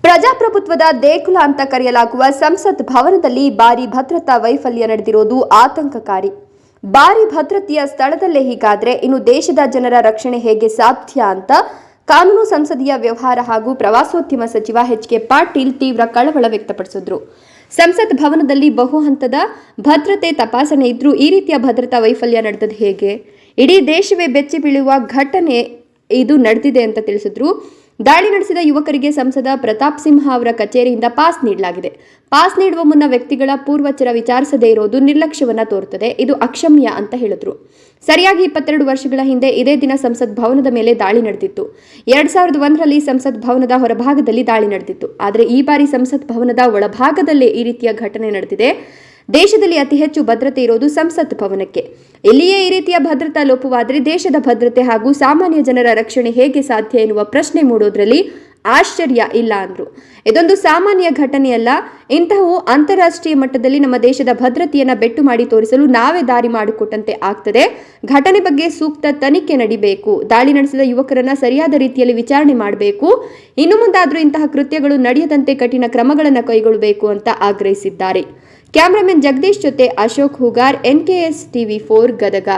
ಪ್ರಜಾಪ್ರಭುತ್ವದ ದೇಗುಲ ಅಂತ ಕರೆಯಲಾಗುವ ಸಂಸತ್ ಭವನದಲ್ಲಿ ಭಾರಿ ಭದ್ರತಾ ವೈಫಲ್ಯ ನಡೆದಿರುವುದು ಆತಂಕಕಾರಿ. ಭಾರಿ ಭದ್ರತೆಯ ಸ್ಥಳದಲ್ಲೇ ಹೀಗಾದ್ರೆ ಇನ್ನು ದೇಶದ ಜನರ ರಕ್ಷಣೆ ಹೇಗೆ ಸಾಧ್ಯ ಅಂತ ಕಾನೂನು ಸಂಸದೀಯ ವ್ಯವಹಾರ ಹಾಗೂ ಪ್ರವಾಸೋದ್ಯಮ ಸಚಿವ ಎಚ್.ಕೆ. ಪಾಟೀಲ್ ತೀವ್ರ ಕಳವಳ ವ್ಯಕ್ತಪಡಿಸಿದರು. ಸಂಸತ್ ಭವನದಲ್ಲಿ ಬಹು ಹಂತದ ಭದ್ರತೆ ತಪಾಸಣೆ ಇದ್ರೂ ಈ ರೀತಿಯ ಭದ್ರತಾ ವೈಫಲ್ಯ ನಡೆದದ್ದು ಹೇಗೆ? ಇಡೀ ದೇಶವೇ ಬೆಚ್ಚಿ ಬೀಳುವ ಘಟನೆ ಇದು ನಡೆದಿದೆ ಅಂತ ತಿಳಿಸಿದ್ರು. ದಾಳಿ ನಡೆಸಿದ ಯುವಕರಿಗೆ ಸಂಸದ ಪ್ರತಾಪ್ ಸಿಂಹ ಅವರ ಕಚೇರಿಯಿಂದ ಪಾಸ್ ನೀಡಲಾಗಿದೆ. ಪಾಸ್ ನೀಡುವ ಮುನ್ನ ವ್ಯಕ್ತಿಗಳ ಪೂರ್ವಚರ ವಿಚಾರಿಸದೇ ಇರೋದು ನಿರ್ಲಕ್ಷ್ಯವನ್ನ ತೋರುತ್ತದೆ. ಇದು ಅಕ್ಷಮ್ಯ ಅಂತ ಹೇಳಿದ್ರು. ಸರಿಯಾಗಿ 22 ವರ್ಷಗಳ ಹಿಂದೆ ಇದೇ ದಿನ ಸಂಸತ್ ಭವನದ ಮೇಲೆ ದಾಳಿ ನಡೆದಿತ್ತು. 2001ರಲ್ಲಿ ಸಂಸತ್ ಭವನದ ಹೊರಭಾಗದಲ್ಲಿ ದಾಳಿ ನಡೆದಿತ್ತು. ಆದರೆ ಈ ಬಾರಿ ಸಂಸತ್ ಭವನದ ಒಳಭಾಗದಲ್ಲೇ ಈ ರೀತಿಯ ಘಟನೆ ನಡೆದಿದೆ. ದೇಶದಲ್ಲಿ ಅತಿ ಹೆಚ್ಚು ಭದ್ರತೆ ಇರೋದು ಸಂಸತ್ ಭವನಕ್ಕೆ. ಇಲ್ಲಿಯೇ ಈ ರೀತಿಯ ಭದ್ರತಾ ಲೋಪವಾದರೆ ದೇಶದ ಭದ್ರತೆ ಹಾಗೂ ಸಾಮಾನ್ಯ ಜನರ ರಕ್ಷಣೆ ಹೇಗೆ ಸಾಧ್ಯ ಎನ್ನುವ ಪ್ರಶ್ನೆ ಮೂಡೋದ್ರಲ್ಲಿ ಆಶ್ಚರ್ಯ ಇಲ್ಲ ಅಂದ್ರು. ಇದೊಂದು ಸಾಮಾನ್ಯ ಘಟನೆಯಲ್ಲ. ಇಂತಹವು ಅಂತಾರಾಷ್ಟ್ರೀಯ ಮಟ್ಟದಲ್ಲಿ ನಮ್ಮ ದೇಶದ ಭದ್ರತೆಯನ್ನ ಬೆಟ್ಟು ಮಾಡಿ ತೋರಿಸಲು ನಾವೇ ದಾರಿ ಮಾಡಿಕೊಟ್ಟಂತೆ ಆಗ್ತದೆ. ಘಟನೆ ಬಗ್ಗೆ ಸೂಕ್ತ ತನಿಖೆ ನಡೀಬೇಕು. ದಾಳಿ ನಡೆಸಿದ ಯುವಕರನ್ನ ಸರಿಯಾದ ರೀತಿಯಲ್ಲಿ ವಿಚಾರಣೆ ಮಾಡಬೇಕು. ಇನ್ನು ಮುಂದಾದ್ರೂ ಇಂತಹ ಕೃತ್ಯಗಳು ನಡೆಯದಂತೆ ಕಠಿಣ ಕ್ರಮಗಳನ್ನು ಕೈಗೊಳ್ಳಬೇಕು ಅಂತ ಆಗ್ರಹಿಸಿದ್ದಾರೆ. ಕ್ಯಾಮರಾಮನ್ ಜಗದೀಶ್ ಜೊತೆ ಅಶೋಕ್ ಹುಗಾರ್, NKS TV4 ಗದಗ.